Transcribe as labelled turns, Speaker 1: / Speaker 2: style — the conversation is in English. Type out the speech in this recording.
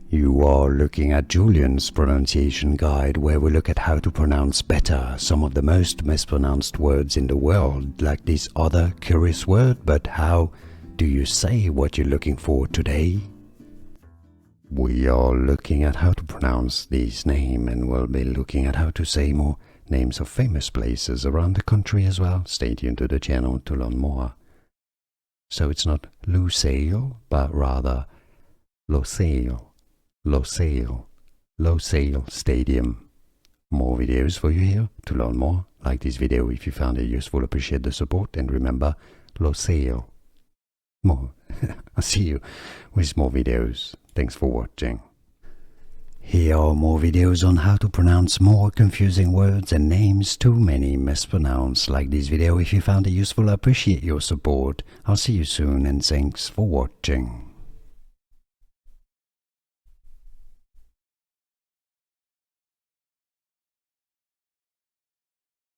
Speaker 1: You are looking at Julian's pronunciation guide, where we look at how to pronounce better some of the most mispronounced words in the world, like this other curious word. But how do you say what you're looking for today? We are looking at how to pronounce this name, and we'll be looking at how to say more names of famous places around the country as well. Stay tuned to the channel to learn more. So it's not Lusail, but rather Lusail. Lusail Stadium. More videos for you here to learn more. Like this video if you found it useful, appreciate the support, and remember, Lusail. More. I'll see you with more videos. Thanks for watching. Here are more videos on how to pronounce more confusing words and names too many mispronounced. Like this video if you found it useful, I appreciate your support. I'll see you soon, and thanks for watching.